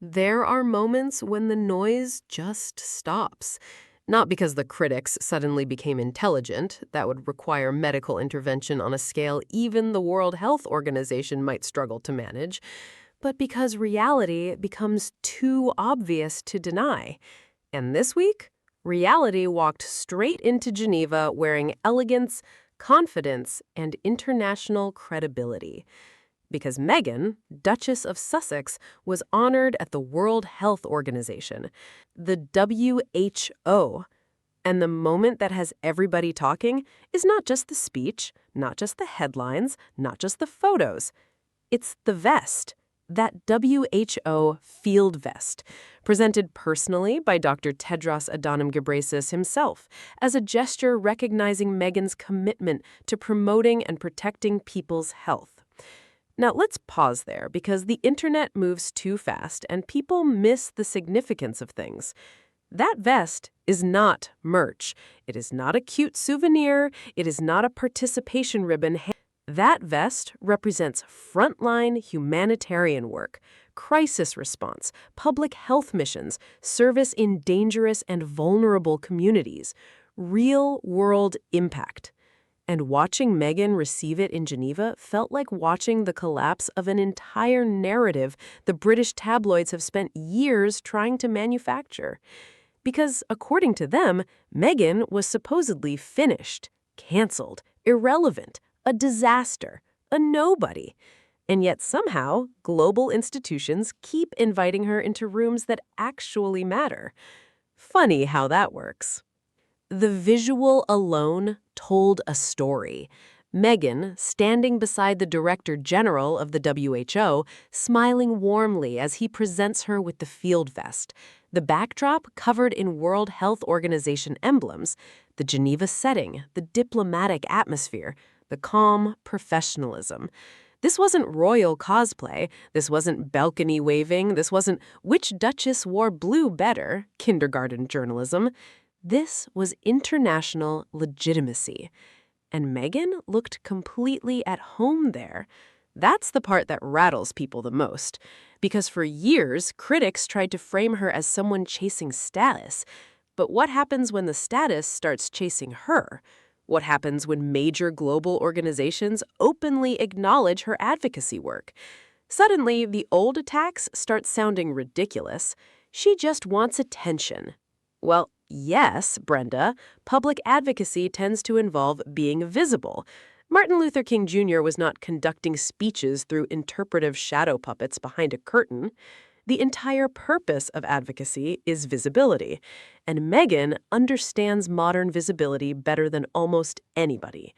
There are moments when the noise just stops. Not because the critics suddenly became intelligent, that would require medical intervention on a scale even the World Health Organization might struggle to manage, but because reality becomes too obvious to deny. And this week, reality walked straight into Geneva wearing elegance, confidence, and international credibility. Because Meghan, Duchess of Sussex, was honored at the World Health Organization, the WHO. And the moment that has everybody talking is not just the speech, not just the headlines, not just the photos. It's the vest, that WHO field vest, presented personally by Dr. Tedros Adhanom Ghebreyesus himself as a gesture recognizing Meghan's commitment to promoting and protecting people's health. Now, let's pause there because the internet moves too fast and people miss the significance of things. That vest is not merch. It is not a cute souvenir. It is not a participation ribbon. That vest represents frontline humanitarian work, crisis response, public health missions, service in dangerous and vulnerable communities, real-world impact. And watching Meghan receive it in Geneva felt like watching the collapse of an entire narrative the British tabloids have spent years trying to manufacture. Because, according to them, Meghan was supposedly finished, canceled, irrelevant, a disaster, a nobody. And yet somehow, global institutions keep inviting her into rooms that actually matter. Funny how that works. The visual alone told a story. Meghan, standing beside the Director General of the WHO, smiling warmly as he presents her with the field vest, the backdrop covered in World Health Organization emblems, the Geneva setting, the diplomatic atmosphere, the calm professionalism. This wasn't royal cosplay, this wasn't balcony waving, this wasn't which duchess wore blue better, kindergarten journalism. This was international legitimacy. And Meghan looked completely at home there. That's the part that rattles people the most. Because for years, critics tried to frame her as someone chasing status. But what happens when the status starts chasing her? What happens when major global organizations openly acknowledge her advocacy work? Suddenly, the old attacks start sounding ridiculous. She just wants attention. Well, yes, Brenda, public advocacy tends to involve being visible. Martin Luther King Jr. was not conducting speeches through interpretive shadow puppets behind a curtain. The entire purpose of advocacy is visibility, and Meghan understands modern visibility better than almost anybody.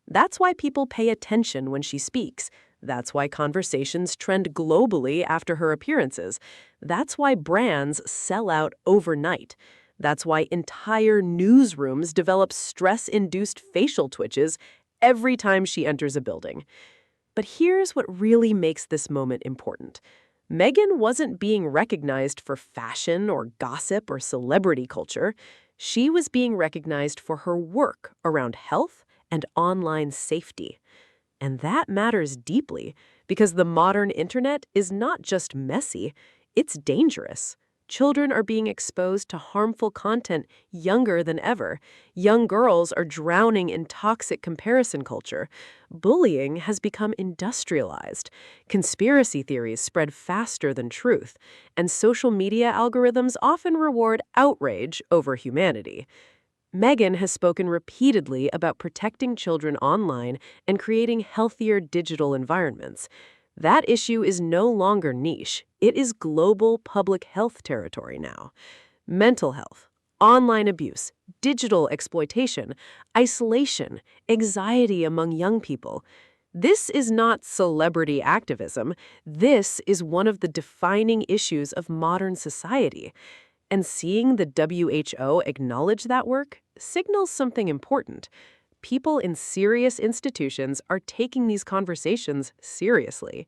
That's why people pay attention when she speaks. That's why conversations trend globally after her appearances. That's why brands sell out overnight. That's why entire newsrooms develop stress-induced facial twitches every time she enters a building. But here's what really makes this moment important. Meghan wasn't being recognized for fashion or gossip or celebrity culture. She was being recognized for her work around health and online safety. And that matters deeply because the modern internet is not just messy, it's dangerous. Children are being exposed to harmful content younger than ever. Young girls are drowning in toxic comparison culture. Bullying has become industrialized. Conspiracy theories spread faster than truth. And social media algorithms often reward outrage over humanity. Meghan has spoken repeatedly about protecting children online and creating healthier digital environments. That issue is no longer niche. It is global public health territory now. Mental health, online abuse, digital exploitation, isolation, anxiety among young people. This is not celebrity activism. This is one of the defining issues of modern society. And seeing the WHO acknowledge that work signals something important. People in serious institutions are taking these conversations seriously.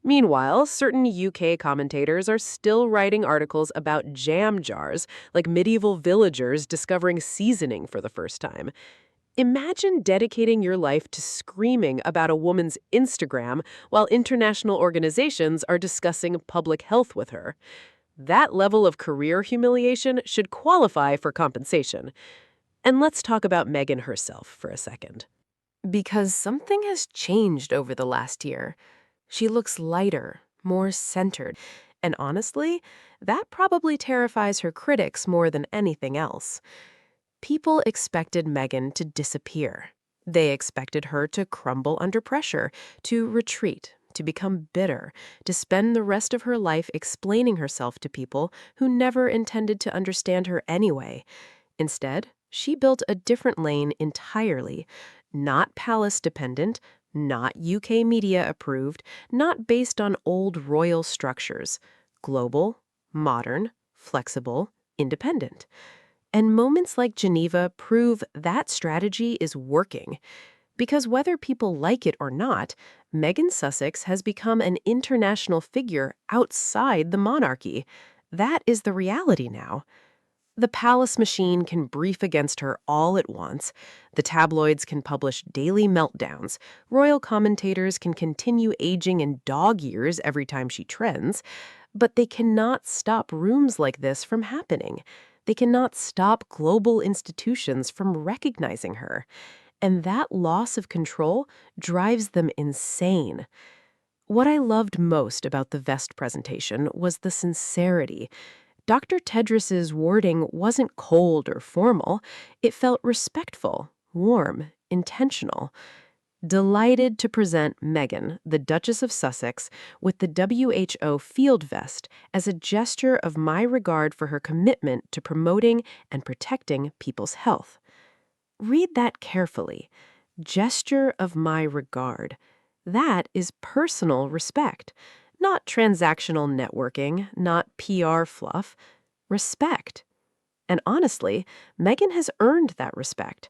Meanwhile, certain UK commentators are still writing articles about jam jars, like medieval villagers discovering seasoning for the first time. Imagine dedicating your life to screaming about a woman's Instagram while international organizations are discussing public health with her. That level of career humiliation should qualify for compensation. And let's talk about Meghan herself for a second. Because something has changed over the last year. She looks lighter, more centered, and honestly, that probably terrifies her critics more than anything else. People expected Meghan to disappear. They expected her to crumble under pressure, to retreat, to become bitter, to spend the rest of her life explaining herself to people who never intended to understand her anyway. Instead, she built a different lane entirely, not palace-dependent, not UK media approved, not based on old royal structures. Global, modern, flexible, independent. And moments like Geneva prove that strategy is working. Because whether people like it or not, Meghan Sussex has become an international figure outside the monarchy. That is the reality now. The palace machine can brief against her all it wants. The tabloids can publish daily meltdowns. Royal commentators can continue aging in dog years every time she trends. But they cannot stop rooms like this from happening. They cannot stop global institutions from recognizing her. And that loss of control drives them insane. What I loved most about the vest presentation was the sincerity. Dr. Tedros's wording wasn't cold or formal. It felt respectful, warm, intentional. Delighted to present Meghan, the Duchess of Sussex, with the WHO field vest as a gesture of my regard for her commitment to promoting and protecting people's health. Read that carefully. Gesture of my regard. That is personal respect, not transactional networking, not PR fluff. Respect. And honestly, Meghan has earned that respect.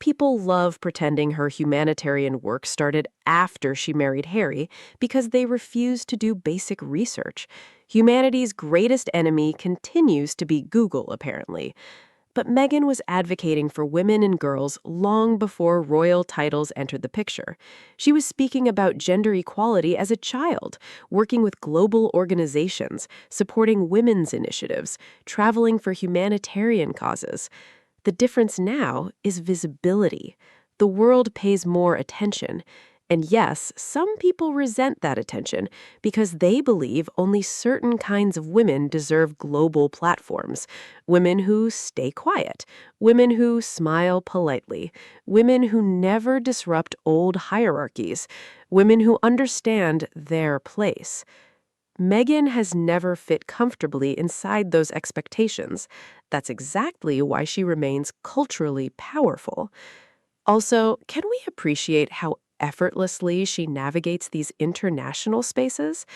People love pretending her humanitarian work started after she married Harry because they refuse to do basic research. Humanity's greatest enemy continues to be Google, apparently. But Meghan was advocating for women and girls long before royal titles entered the picture. She was speaking about gender equality as a child, working with global organizations, supporting women's initiatives, traveling for humanitarian causes. The difference now is visibility. The world pays more attention. And yes, some people resent that attention because they believe only certain kinds of women deserve global platforms. Women who stay quiet, women who smile politely, women who never disrupt old hierarchies, women who understand their place. Meghan has never fit comfortably inside those expectations. That's exactly why she remains culturally powerful. Also, can we appreciate how effortlessly she navigates these international spaces?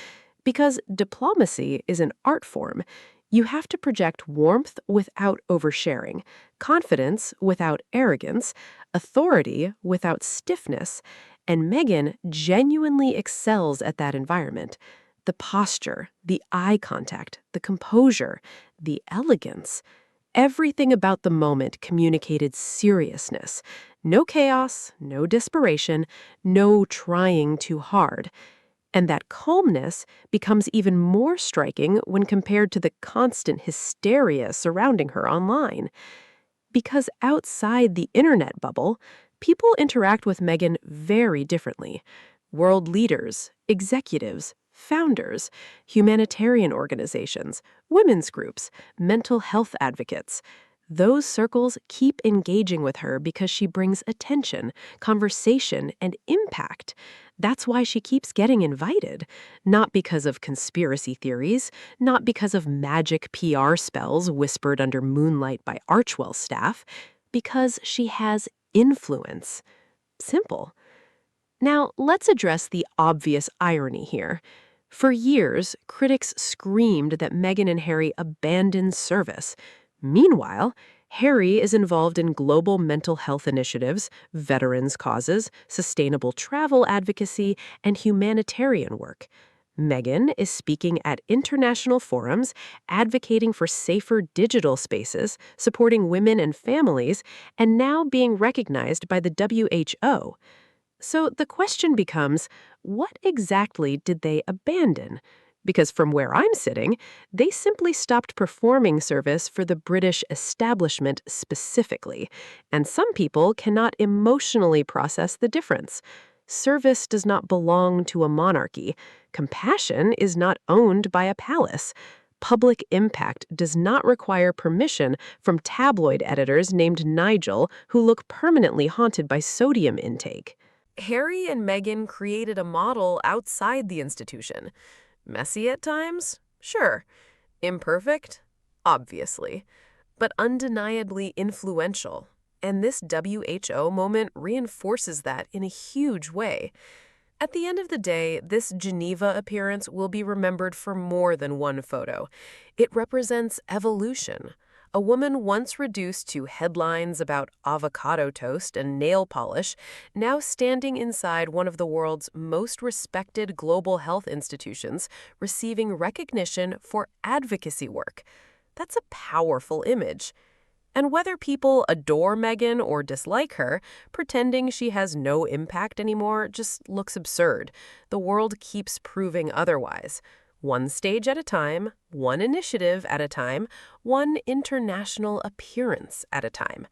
Because diplomacy is an art form. You have to project warmth without oversharing, confidence without arrogance, authority without stiffness, and Meghan genuinely excels at that environment. The posture, the eye contact, the composure, the elegance. Everything about the moment communicated seriousness. No chaos, no desperation, no trying too hard. And that calmness becomes even more striking when compared to the constant hysteria surrounding her online. Because outside the internet bubble, people interact with Meghan very differently. World leaders, executives, founders, humanitarian organizations, women's groups, mental health advocates. Those circles keep engaging with her because she brings attention, conversation, and impact. That's why she keeps getting invited, not because of conspiracy theories, not because of magic PR spells whispered under moonlight by Archwell's staff, because she has influence. Simple. Now, let's address the obvious irony here. For years, critics screamed that Meghan and Harry abandoned service. Meanwhile, Harry is involved in global mental health initiatives, veterans' causes, sustainable travel advocacy, and humanitarian work. Meghan is speaking at international forums, advocating for safer digital spaces, supporting women and families, and now being recognized by the WHO. So the question becomes, what exactly did they abandon? Because from where I'm sitting, they simply stopped performing service for the British establishment specifically, and some people cannot emotionally process the difference. Service does not belong to a monarchy. Compassion is not owned by a palace. Public impact does not require permission from tabloid editors named Nigel who look permanently haunted by sodium intake. Harry and Meghan created a model outside the institution. Messy at times? Sure. Imperfect? Obviously. But undeniably influential. And this WHO moment reinforces that in a huge way. At the end of the day, this Geneva appearance will be remembered for more than one photo. It represents evolution. A woman once reduced to headlines about avocado toast and nail polish, now standing inside one of the world's most respected global health institutions, receiving recognition for advocacy work. That's a powerful image. And whether people adore Meghan or dislike her, pretending she has no impact anymore just looks absurd. The world keeps proving otherwise. One stage at a time, one initiative at a time, one international appearance at a time.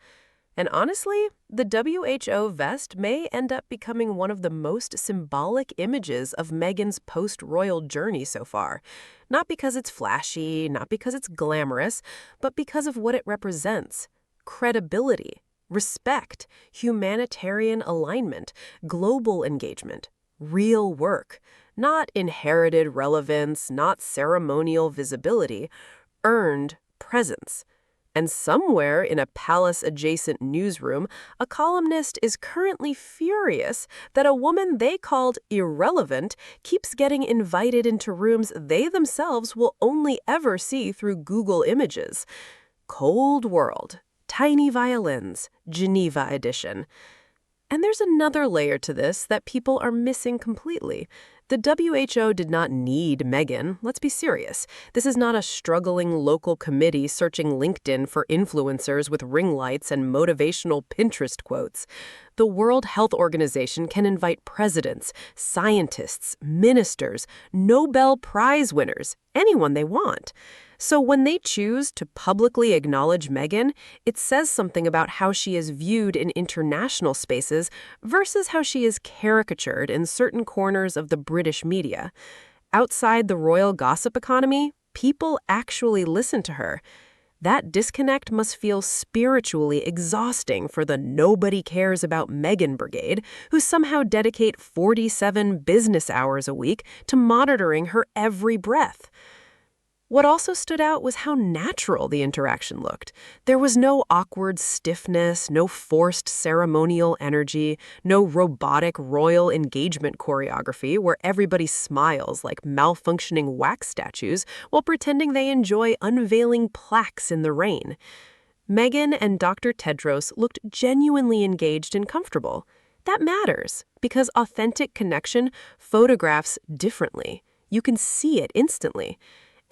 And honestly, the WHO vest may end up becoming one of the most symbolic images of Meghan's post-royal journey so far. Not because it's flashy, not because it's glamorous, but because of what it represents. Credibility, respect, humanitarian alignment, global engagement, real work. Not inherited relevance, not ceremonial visibility, earned presence. And somewhere in a palace-adjacent newsroom, a columnist is currently furious that a woman they called irrelevant keeps getting invited into rooms they themselves will only ever see through Google Images. Cold World, Tiny Violins, Geneva Edition. And there's another layer to this that people are missing completely. The WHO did not need Meghan. Let's be serious. This is not a struggling local committee searching LinkedIn for influencers with ring lights and motivational Pinterest quotes. The World Health Organization can invite presidents, scientists, ministers, Nobel Prize winners, anyone they want. So when they choose to publicly acknowledge Meghan, it says something about how she is viewed in international spaces versus how she is caricatured in certain corners of the British media. Outside the royal gossip economy, people actually listen to her. That disconnect must feel spiritually exhausting for the nobody cares about Meghan brigade, who somehow dedicate 47 business hours a week to monitoring her every breath. What also stood out was how natural the interaction looked. There was no awkward stiffness, no forced ceremonial energy, no robotic royal engagement choreography where everybody smiles like malfunctioning wax statues while pretending they enjoy unveiling plaques in the rain. Meghan and Dr. Tedros looked genuinely engaged and comfortable. That matters, because authentic connection photographs differently. You can see it instantly.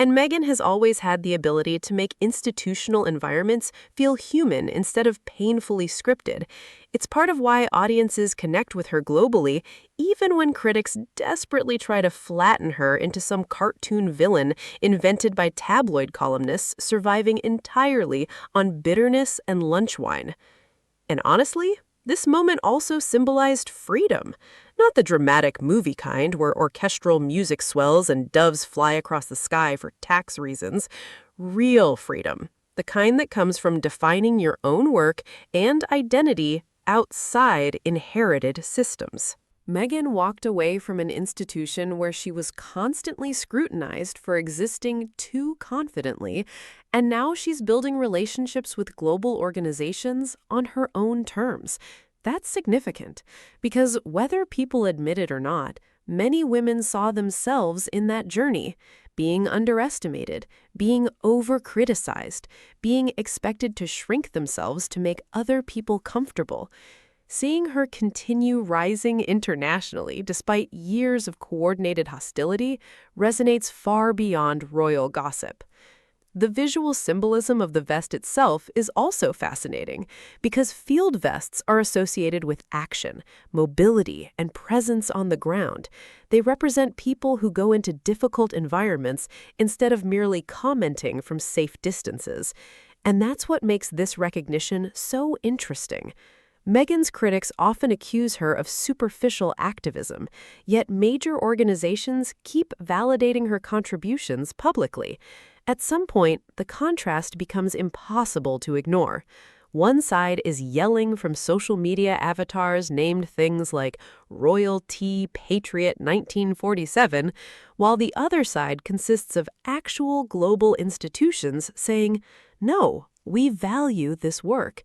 And Meghan has always had the ability to make institutional environments feel human instead of painfully scripted. It's part of why audiences connect with her globally, even when critics desperately try to flatten her into some cartoon villain invented by tabloid columnists surviving entirely on bitterness and lunch wine. And honestly, this moment also symbolized freedom. Not the dramatic movie kind where orchestral music swells and doves fly across the sky for tax reasons. Real freedom, the kind that comes from defining your own work and identity outside inherited systems. Meghan walked away from an institution where she was constantly scrutinized for existing too confidently, and now she's building relationships with global organizations on her own terms. That's significant, because whether people admit it or not, many women saw themselves in that journey, being underestimated, being over-criticized, being expected to shrink themselves to make other people comfortable. Seeing her continue rising internationally despite years of coordinated hostility resonates far beyond royal gossip. The visual symbolism of the vest itself is also fascinating because field vests are associated with action, mobility, and presence on the ground. They represent people who go into difficult environments instead of merely commenting from safe distances. And that's what makes this recognition so interesting. Meghan's critics often accuse her of superficial activism, yet major organizations keep validating her contributions publicly. At some point, the contrast becomes impossible to ignore. One side is yelling from social media avatars named things like Royalty Patriot 1947, while the other side consists of actual global institutions saying, "No, we value this work."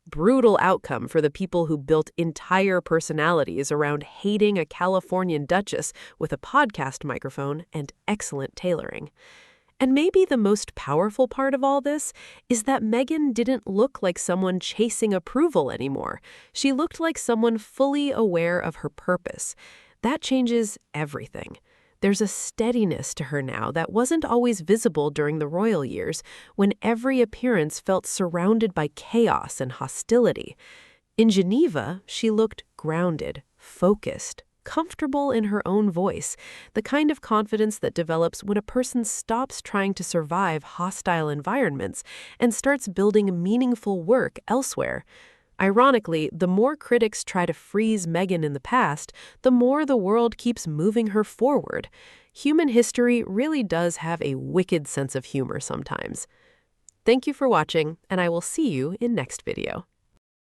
Brutal outcome for the people who built entire personalities around hating a Californian duchess with a podcast microphone and excellent tailoring. And maybe the most powerful part of all this is that Meghan didn't look like someone chasing approval anymore. She looked like someone fully aware of her purpose. That changes everything. There's a steadiness to her now that wasn't always visible during the royal years, when every appearance felt surrounded by chaos and hostility. In Geneva, she looked grounded, focused, comfortable in her own voice, the kind of confidence that develops when a person stops trying to survive hostile environments and starts building meaningful work elsewhere. Ironically, the more critics try to freeze Meghan in the past, the more the world keeps moving her forward. Human history really does have a wicked sense of humor sometimes. Thank you for watching, and I will see you in next video.